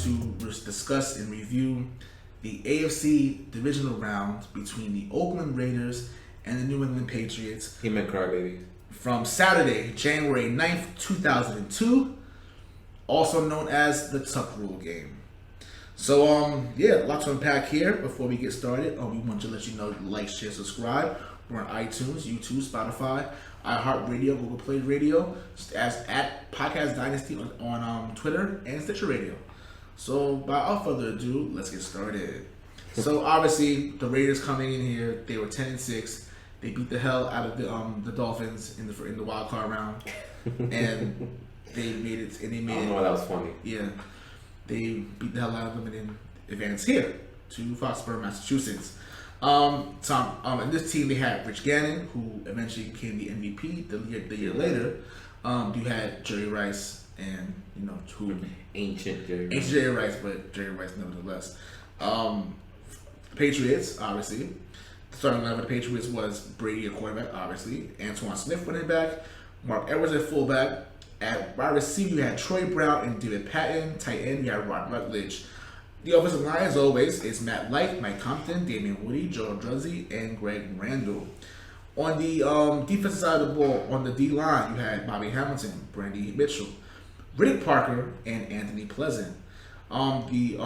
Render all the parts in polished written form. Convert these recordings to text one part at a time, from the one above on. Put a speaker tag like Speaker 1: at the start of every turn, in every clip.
Speaker 1: to discuss and review the AFC divisional round between the Oakland Raiders and the New England Patriots.
Speaker 2: He meant Crybabies.
Speaker 1: From Saturday, January 9th, 2002, also known as the Tuck Rule game. So, a lot to unpack here. Before we get started, we want to let you know, like, share, subscribe. We're on iTunes, YouTube, Spotify, iHeartradio, Google Play Radio, at Podcast Dynasty on Twitter and Stitcher Radio. So, without further ado, let's get started. So, obviously, the Raiders coming in here, they were 10-6. They beat the hell out of the Dolphins in the wild card round, and they made it. And they made.
Speaker 2: I don't know, that was funny.
Speaker 1: Yeah, they beat the hell out of them and then advanced here to Foxborough, Massachusetts. In this team they had Rich Gannon, who eventually became the MVP the year later. You had Jerry Rice and
Speaker 2: ancient Jerry
Speaker 1: Rice, but Jerry Rice nevertheless. Patriots, obviously. The starting lineup of the Patriots was Brady at quarterback, obviously. Antoine Smith running back. Mark Edwards at fullback. At wide receiver, you had Troy Brown and David Patton. Tight end, you had Rod Rutledge. The offensive line, as always, is Matt Light, Mike Compton, Damian Woody, Joe Druzzi, and Greg Randall. On the defensive side of the ball, on the D-line, you had Bobby Hamilton, Brandy Mitchell, Riddick Parker, and Anthony Pleasant. The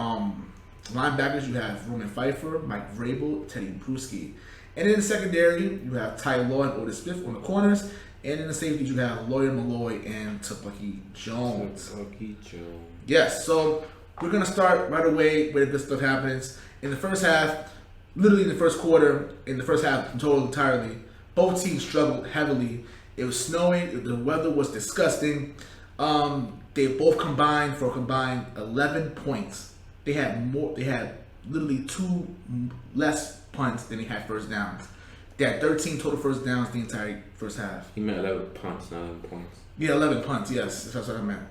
Speaker 1: linebackers, you have Roman Pfeiffer, Mike Vrabel, Teddy Bruschi. And in the secondary, you have Ty Law and Otis Smith on the corners. And in the safeties, you have Lawyer Malloy and Tupucky Jones. Yes, so we're going to start right away where this stuff happens. In the first half, literally in the first quarter, in the first half entirely, both teams struggled heavily. It was snowing. The weather was disgusting. They both combined for a combined 11 points. They had literally 2 less punts than they had first downs. They had 13 total first downs the entire first half.
Speaker 2: He meant 11 punts, not 11 points.
Speaker 1: Yeah, 11 punts. Yes, that's what I meant.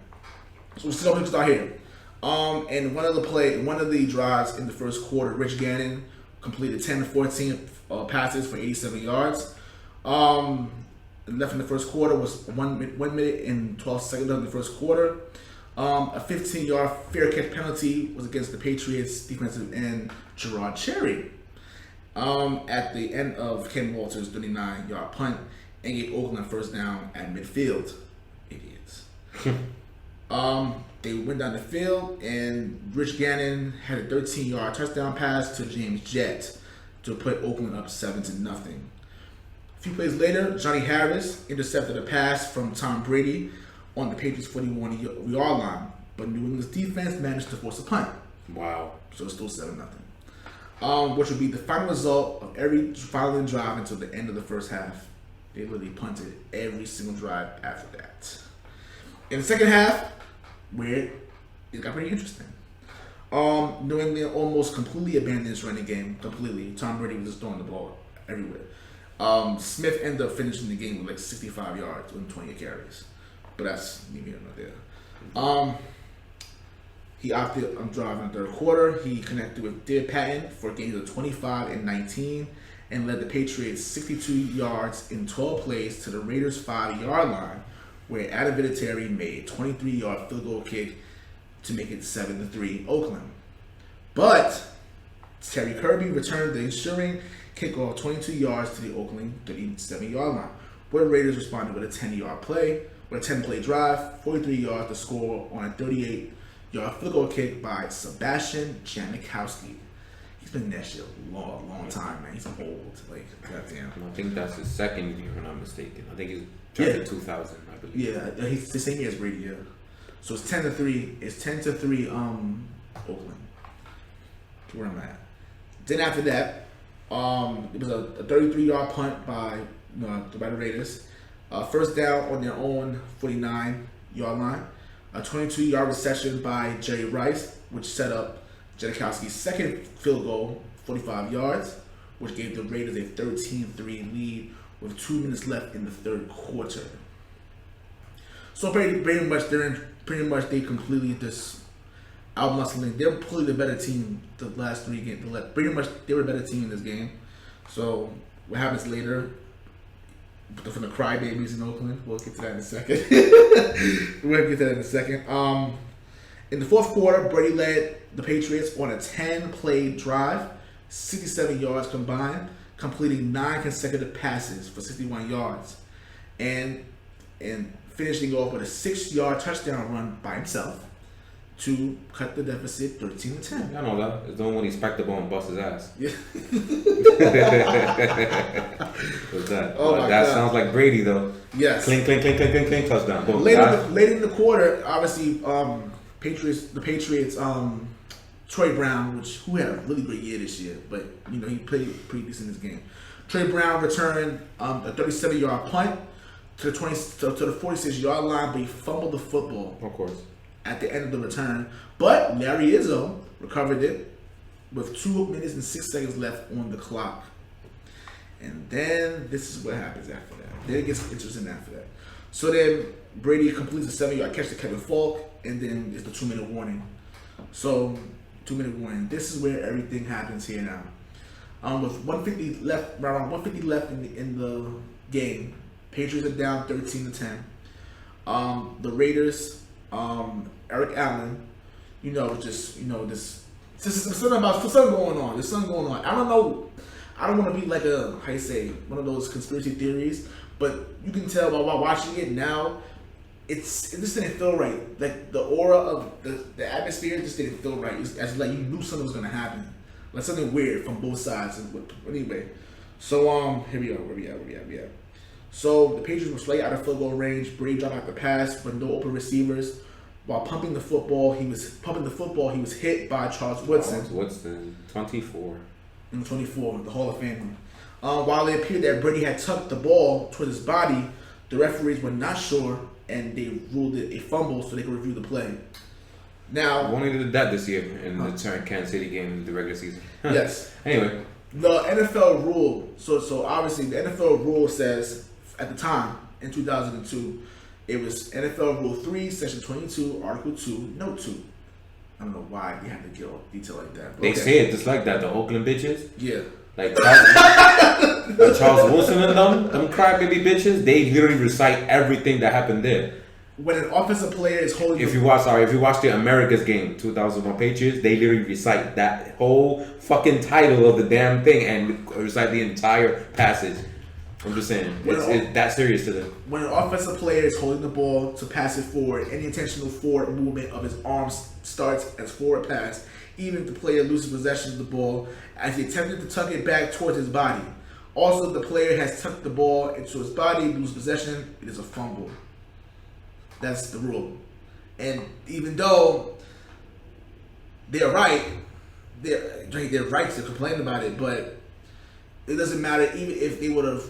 Speaker 1: So we'll start here. And one of the drives in the first quarter, Rich Gannon completed 10-14 passes for 87 yards. Left in the first quarter was 1 minute and 12 seconds in the first quarter. A 15-yard fair catch penalty was against the Patriots defensive end Gerard Cherry. At the end of Ken Walter's 39-yard punt and gave Oakland first down at midfield. Idiots. They went down the field and Rich Gannon had a 13-yard touchdown pass to James Jett to put Oakland up 7-0. A few plays later, Johnny Harris intercepted a pass from Tom Brady on the Patriots' 41-yard line, but New England's defense managed to force a punt.
Speaker 2: Wow.
Speaker 1: So it's still 7-0. Which would be the final result of every following drive until the end of the first half. They literally punted every single drive after that. In the second half, where it got pretty interesting. New England almost completely abandoned this running game. Completely. Tom Brady was just throwing the ball everywhere. Smith ended up finishing the game with like 65 yards with 28 carries. But that's neither here nor there. He opted on driving the third quarter. He connected with David Patton for gains of 25 and 19 and led the Patriots 62 yards in 12 plays to the Raiders' 5-yard line, where Adam Vinatieri made a 23-yard field goal kick to make it 7-3 Oakland. But Terry Kirby returned the ensuring kickoff 22 yards to the Oakland 37-yard line, where the Raiders responded with a 10-yard play, with a 10-play drive, 43 yards to score on a 38-yard field goal kick by Sebastian Janikowski. He's been in that shit a long time, man. He's old. Like, goddamn.
Speaker 2: I think that's his second year, if I'm not mistaken. I think he's drafted 2000, I believe.
Speaker 1: Yeah, he's the same year as Brady, yeah. So it's 10-3. It's 10-3 Oakland. Where am I at? Then after that, it was a 33-yard punt by the Raiders. First down on their own 49-yard line. A 22-yard reception by Jerry Rice, which set up Janikowski's second field goal, 45 yards, which gave the Raiders a 13-3 lead with 2 minutes left in the third quarter. So pretty much they completely just out-muscling. They're probably the better team the last 3 games. Pretty much they were a better team in this game. So what happens later from the Crybabies in Oakland, we'll get to that in a second. In the fourth quarter, Brady led the Patriots on a 10-play drive, 67 yards combined, completing 9 consecutive passes for 61 yards, and finishing off with a 6-yard touchdown run by himself to cut the deficit 13-10.
Speaker 2: I know that. It's the one when he spiked the ball and bust his ass.
Speaker 1: Yeah.
Speaker 2: What's that?
Speaker 1: Oh my
Speaker 2: that
Speaker 1: God.
Speaker 2: Sounds like Brady though.
Speaker 1: Yes.
Speaker 2: Clink, clink, clink, clink, clink, clink, touchdown. Boom.
Speaker 1: Later in the quarter, obviously, the Patriots, Troy Brown, who had a really great year this year, but he played pretty decent in this game. Troy Brown returned a 37-yard punt to the 46-yard line, but he fumbled the football.
Speaker 2: Of course.
Speaker 1: At the end of the return, but Larry Izzo recovered it with 2 minutes and 6 seconds left on the clock. And then this is what happens after that. Then it gets interesting after that. So then Brady completes a 7-yard catch to Kevin Falk, and then it's the 2-minute warning. So 2-minute warning. This is where everything happens here now. With 150 left, around 150 left in the game, Patriots are down 13-10. The Raiders. Eric Allen, there's something going on. There's something going on. I don't know. I don't want to be like one of those conspiracy theories, but you can tell by watching it now. It just didn't feel right. Like the aura of the atmosphere just didn't feel right. It's as like you knew something was gonna happen, like something weird from both sides. Anyway, so here we go. Where we at? So the Patriots were slightly out of field goal range. Brady dropped out the pass, but no open receivers. While pumping the football, he was hit by Charles Woodson.
Speaker 2: Woodson, 24.
Speaker 1: In 24, the Hall of Famer. While it appeared that Brady had tucked the ball towards his body, the referees were not sure, and they ruled it a fumble so they could review the play. Now,
Speaker 2: we only did that this year in the Kansas City game in the regular season.
Speaker 1: Yes.
Speaker 2: Anyway,
Speaker 1: the NFL rule. So obviously the NFL rule says at the time in 2002. It was NFL Rule 3, Section 22, Article 2, Note 2. I don't know why you have to get all detail like that.
Speaker 2: They say it just like that, the Oakland bitches.
Speaker 1: Yeah.
Speaker 2: Like Charles Wilson and them crybaby bitches, they literally recite everything that happened there.
Speaker 1: When an offensive player is holding...
Speaker 2: If you watch the America's game, 2001 Patriots, they literally recite that whole fucking title of the damn thing and recite the entire passage. I'm just saying, it's that serious to them.
Speaker 1: When an offensive player is holding the ball to pass it forward, any intentional forward movement of his arms starts as forward pass, even if the player loses possession of the ball, as he attempted to tuck it back towards his body. Also, if the player has tucked the ball into his body, loses possession, it is a fumble. That's the rule. And even though they're right, they're right to complain about it, but it doesn't matter. Even if they would have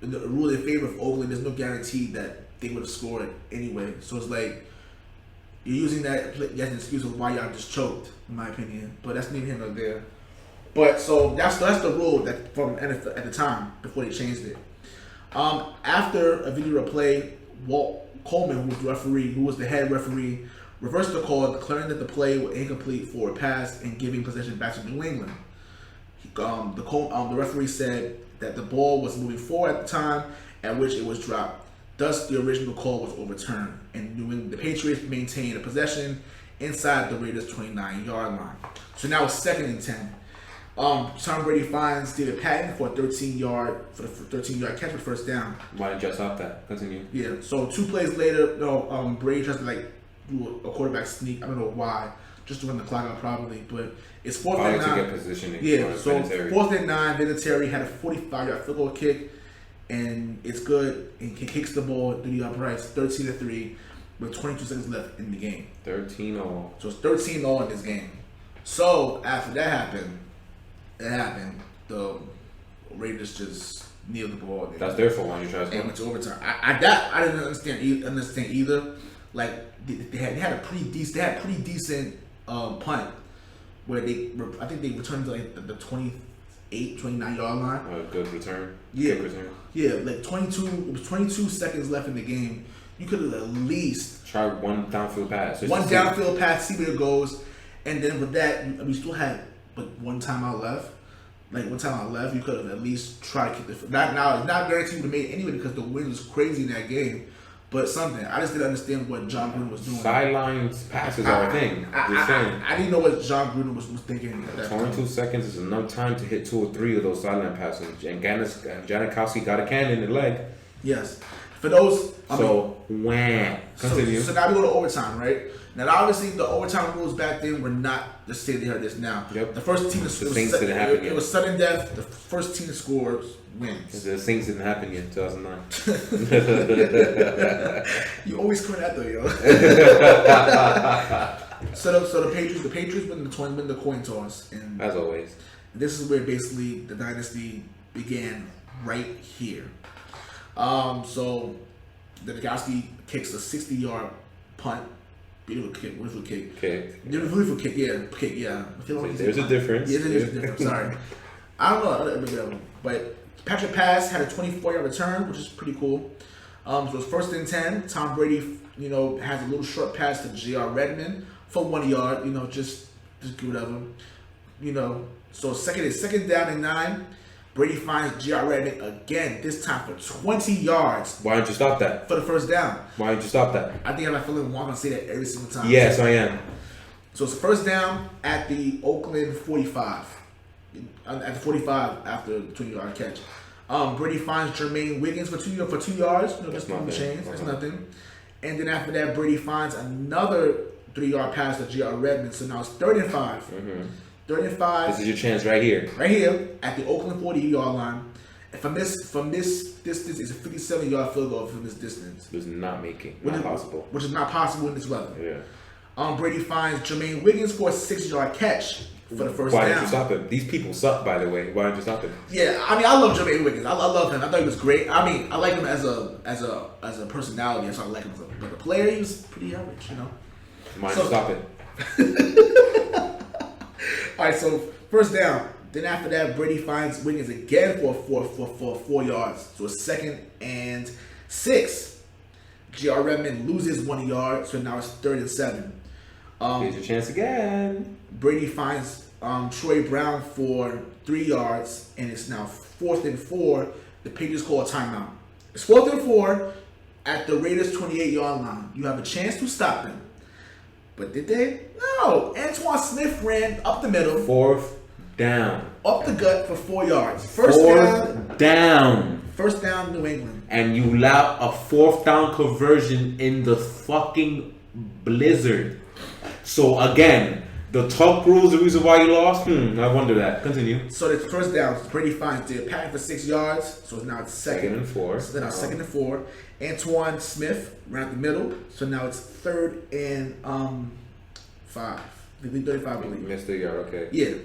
Speaker 1: ruled in favor of Oakland, there's no guarantee that they would have scored anyway. So it's like you're using that as an excuse of why y'all just choked, in my opinion. But that's neither here nor there. But so that's the rule that from NFL at the time before they changed it. After a video replay, Walt Coleman, who was the head referee, reversed the call, declaring that the play was incomplete for a pass and giving possession back to New England. The referee said that the ball was moving forward at the time at which it was dropped. Thus, the original call was overturned, and the Patriots maintained a possession inside the Raiders' 29-yard line. So now it's 2nd and 10. Tom Brady finds David Patton for a 13-yard catch for first down.
Speaker 2: Why didn't you stop that? Continue.
Speaker 1: Yeah. So 2 plays later, Brady tries to do a quarterback sneak. I don't know why, just to run the clock out probably, but it's 4th and 9.
Speaker 2: To get positioning.
Speaker 1: Yeah. So 4th and 9, Vinatieri had a 45-yard field goal kick, and it's good. And he kicks the ball through the uprights, 13-3, with 22 seconds left in the game.
Speaker 2: 13-0.
Speaker 1: So it's 13-0 in this game. So after that happened. The Raiders just kneeled the ball.
Speaker 2: That's their fault. Why you try to
Speaker 1: went to overtime. I didn't understand either. Like they had a pretty decent punt where I think they returned to like the 29-yard line.
Speaker 2: A good return.
Speaker 1: Yeah.
Speaker 2: Quick return.
Speaker 1: Yeah, like 22. It was 22 seconds left in the game. You could have at least
Speaker 2: tried one downfield pass.
Speaker 1: Downfield pass, see where it goes, and then with that, we still had one timeout left. You could have at least tried to keep the. It's not guaranteed to make it anyway because the wind was crazy in that game. But something. I just didn't understand what John Gruden was doing.
Speaker 2: Sidelines passes are a thing.
Speaker 1: I didn't know what John Gruden was thinking.
Speaker 2: 22 seconds is enough time to hit 2 or 3 of those sideline passes. And Janikowski got a cannon in the leg.
Speaker 1: Yes. For those...
Speaker 2: Continue.
Speaker 1: So now we go to overtime, right? Now, obviously, the overtime rules back then were not the state they are this now.
Speaker 2: Yep.
Speaker 1: The first team to score... It was sudden death. The first team to score wins.
Speaker 2: The Saints didn't happen yet in 2009.
Speaker 1: You always correct that, though, yo. So the Patriots win the coin toss. And
Speaker 2: as always.
Speaker 1: This is where basically the dynasty began right here. So the Janikowski kicks a 60-yard punt. Beautiful kick. Beautiful kick. Beautiful kick. Yeah.
Speaker 2: There's a difference.
Speaker 1: Yeah, there's a difference. Sorry. I don't know. But Patriot pass had a 24-yard return, which is pretty cool. So it's 1st and 10. Tom Brady, has a little short pass to J.R. Redmond for 1 yard. Just do whatever. So second down and 9. Brady finds J.R. Redmond again, this time for 20 yards.
Speaker 2: Why didn't you stop that?
Speaker 1: For the first down.
Speaker 2: Why didn't you stop that?
Speaker 1: I think I have a feeling Juan gonna say that every single time.
Speaker 2: Yes, I am.
Speaker 1: So it's first down at the Oakland 45. At the 45 after the 20-yard catch. Brady finds Jermaine Wiggins for 2 yards. That's nothing. Change. That's nothing. And then after that, Brady finds another 3-yard pass to J.R. Redmond. So now it's 3rd and 5. Mm-hmm. 3rd and 5.
Speaker 2: This is your chance right here.
Speaker 1: Right here at the Oakland 40-yard line. And from this distance, it's a 57-yard field goal from this distance.
Speaker 2: It's not possible.
Speaker 1: Which is not possible in this weather.
Speaker 2: Yeah.
Speaker 1: Brady finds Jermaine Wiggins for a 6-yard catch for the first down.
Speaker 2: Why didn't you stop him? These people suck, by the way. Why didn't you stop him?
Speaker 1: Yeah, I love Jermaine Wiggins. I love him. I thought he was great. I like him as a personality. So I like him as a player. He was pretty average,
Speaker 2: Why didn't you stop it?
Speaker 1: All right, so first down. Then after that, Brady finds Wiggins again for 4 yards. So it's 2nd and 6. J.R. Redmond loses 1 yard, so now it's 3rd and 7.
Speaker 2: Here's your chance again.
Speaker 1: Brady finds Troy Brown for 3 yards, and it's now 4th and 4. The Patriots call a timeout. It's 4th and 4 at the Raiders' 28-yard line. You have a chance to stop them. But did they? No. Antoine Smith ran up the middle.
Speaker 2: 4th down.
Speaker 1: Up the gut for 4 yards.
Speaker 2: First down.
Speaker 1: First down, New England.
Speaker 2: And you allow a 4th down conversion in the fucking blizzard. So again, the tuck rule is the reason why you lost? I wonder that. Continue.
Speaker 1: So the first down, Brady finds the pass for 6 yards. So now it's 2nd
Speaker 2: and 4.
Speaker 1: So then now 2nd and 4. Antoine Smith ran up the middle. So now it's 3rd and 5. 35, I believe.
Speaker 2: Missed a yard, okay.
Speaker 1: Yeah.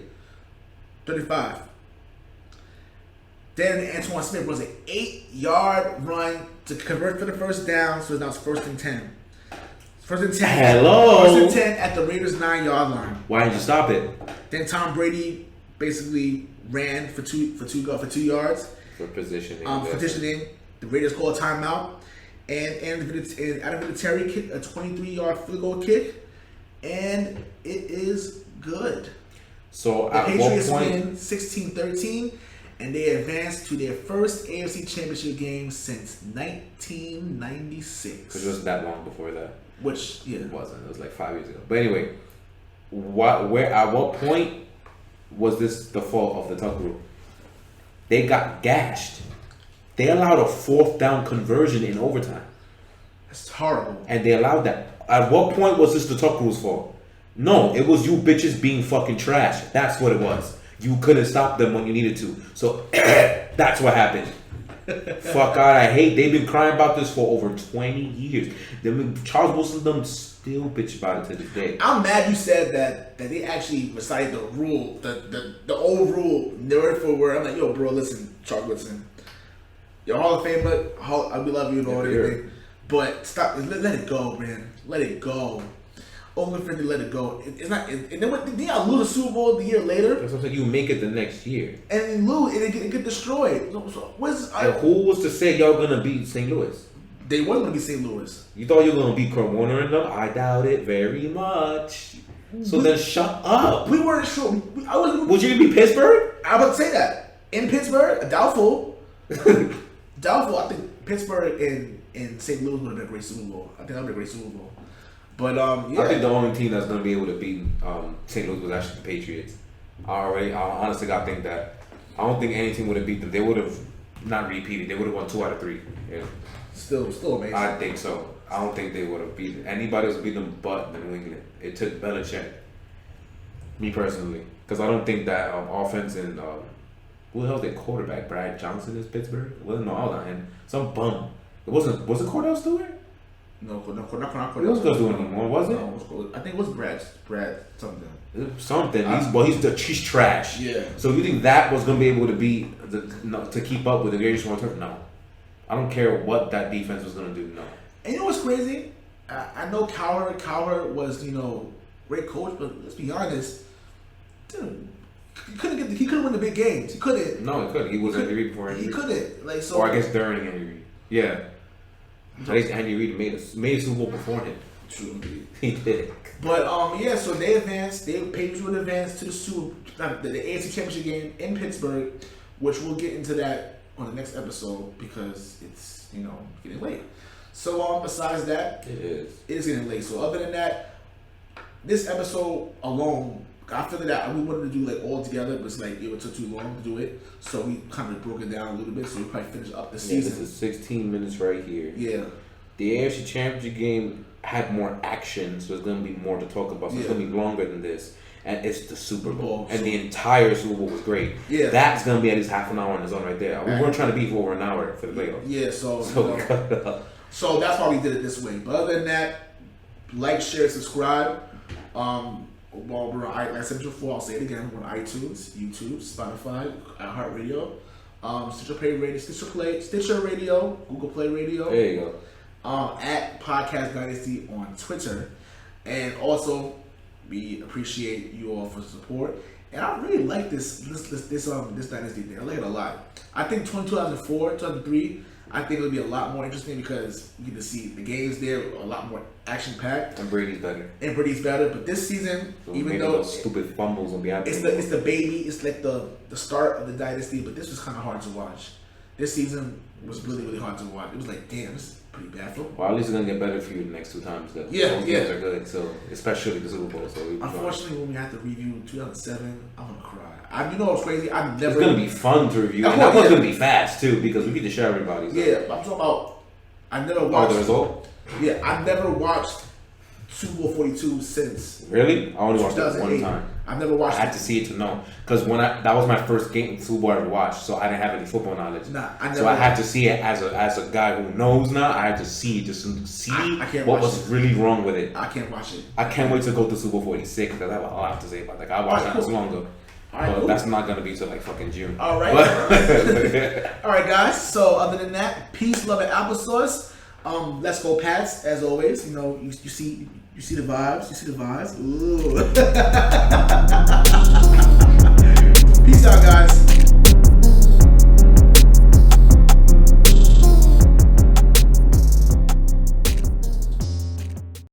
Speaker 1: 35. Then Antoine Smith runs an 8-yard run to convert for the first down. So now it's 1st and 10. 1st and 10.
Speaker 2: Hello.
Speaker 1: 1st and 10 at the Raiders' 9-yard line.
Speaker 2: Why didn't you stop it?
Speaker 1: Then Tom Brady basically ran for 2 yards.
Speaker 2: For positioning.
Speaker 1: The Raiders call a timeout. And Adam Vinatieri kicked a 23-yard field goal kick. And it is good.
Speaker 2: So
Speaker 1: the Patriots win 16-13. And they advanced to their first AFC Championship game since 1996.
Speaker 2: Because it wasn't that long before that.
Speaker 1: Which, yeah.
Speaker 2: It wasn't. It was like 5 years ago. But anyway, at what point was this the fault of the tuck rule? They got gashed. They allowed a 4th down conversion in overtime.
Speaker 1: That's horrible.
Speaker 2: And they allowed that. At what point was this the tuck rule's fault? No, it was you bitches being fucking trash. That's what it was. You couldn't stop them when you needed to. So that's what happened. Fuck God, they've been crying about this for over 20 years. Charles Wilson them still bitch about it to this day.
Speaker 1: I'm mad you said that they actually recited the rule, the old rule, word for word. I'm like, yo, bro, listen, Charles Wilson. You're Hall of Fame, we love you and all everything. But stop, let it go, man. Let it go. Oakland friendly, let it go. It's not. And then did y'all lose the Super Bowl the year later?
Speaker 2: That's what I'm saying. You make it the next year,
Speaker 1: and lose, and it get destroyed. So
Speaker 2: who was to say y'all gonna beat St. Louis?
Speaker 1: They weren't gonna beat St. Louis.
Speaker 2: You thought you were gonna beat Kurt Warner and them? I doubt it very much. So then shut up.
Speaker 1: We weren't sure.
Speaker 2: Would you gonna beat Pittsburgh?
Speaker 1: I was about to say that in Pittsburgh, doubtful. Doubtful. I think Pittsburgh and and St. Louis would have been a great Super Bowl. I think that would be a great Super Bowl. But yeah.
Speaker 2: I think the only team that's going to be able to beat St. Louis was actually the Patriots. I honestly got to think that. I don't think any team would have beat them. They would have not repeated. They would have won 2 out of 3. Yeah.
Speaker 1: Still amazing.
Speaker 2: I think so. I don't think they would have beaten anybody else beat them but the New England. It took Belichick. Me personally, because I don't think that offense and who the hell's their quarterback? Brad Johnson is Pittsburgh. Well, no, I was not him. Some bum. Was it Cordell Stewart?
Speaker 1: No, not
Speaker 2: Cordell. It wasn't Stewart anymore, was it?
Speaker 1: No, I think it was Brad something.
Speaker 2: Something. He's trash.
Speaker 1: Yeah.
Speaker 2: So you think that was gonna be able to be to keep up with the greatest one? No. I don't care what that defense was gonna do. No.
Speaker 1: And you know what's crazy? I know Cowher was, great coach, but let's be honest, dude, he couldn't win the big games. He couldn't.
Speaker 2: No, he couldn't. He was Andy Reid before Andy
Speaker 1: Reid. He couldn't.
Speaker 2: Or I guess during Andy Reid. Yeah. At least Andy Reid made a Super Bowl before him.
Speaker 1: True.
Speaker 2: He did.
Speaker 1: But so they advanced. Patriots would advance to the AFC Championship game in Pittsburgh, which we'll get into that on the next episode because it's getting late. So besides that,
Speaker 2: it is
Speaker 1: getting late. So other than that, this episode alone, I figured that we wanted to do like all together, but it's like it took too long to do it. So we kind of broke it down a little bit. So we probably finish up the season.
Speaker 2: This is 16 minutes right here.
Speaker 1: Yeah.
Speaker 2: The AFC Championship game had more action, so there's going to be more to talk about. So it's going to be longer than this. And it's the Super Bowl. And the entire Super Bowl was great. Yeah. That's going to be at least half an hour on its own right there. We weren't trying to be for over an hour for the playoffs.
Speaker 1: Yeah, so
Speaker 2: we cut it up.
Speaker 1: So that's why we did it this way. But other than that, like, share, subscribe. Well, we're on, like I said before, I'll say it again. We're on iTunes, YouTube, Spotify, iHeartradio, Stitcher Radio, Google Play Radio.
Speaker 2: There you
Speaker 1: go. At Podcast Dynasty on Twitter. And also, we appreciate you all for the support. And I really like this Dynasty thing. I like it a lot. I think 2004, 2003, I think it'll be a lot more interesting because you get to see the games there a lot more action packed.
Speaker 2: And Brady's better.
Speaker 1: But this season,
Speaker 2: so
Speaker 1: even though
Speaker 2: those stupid fumbles will be out there.
Speaker 1: It's the baby. It's like the start of the dynasty. But this was kind of hard to watch. This season was really, really hard to watch. It was like, damn, this is pretty bad football.
Speaker 2: Well, at least it's gonna get better for you the next 2 times. Though.
Speaker 1: Yeah,
Speaker 2: those games are good. So especially the Super Bowl. So
Speaker 1: unfortunately, when we have to review 2007, I'm gonna cry. You know what's crazy? It's
Speaker 2: gonna be fun to review. And that one's gonna be fast too because we get to share everybody. So.
Speaker 1: Yeah, but I'm talking about. I never watched.
Speaker 2: The result?
Speaker 1: Yeah, I've never watched Super Bowl 42 since.
Speaker 2: Really? I only watched it one time.
Speaker 1: I've never watched.
Speaker 2: I had to see it to know because that was my first game Super Bowl I ever watched, so I didn't have any football knowledge. So I had to see it as a guy who knows now. I had to see it just to see what was really wrong with it.
Speaker 1: I can't watch it.
Speaker 2: I can't wait to go to Super Bowl 46 because I have a lot to say about that. I watched that not so long ago. But that's not gonna be till like fucking June.
Speaker 1: All right. All right, guys. So other than that, peace, love, and applesauce. Let's go, Pats. As always, you see the vibes. Ooh.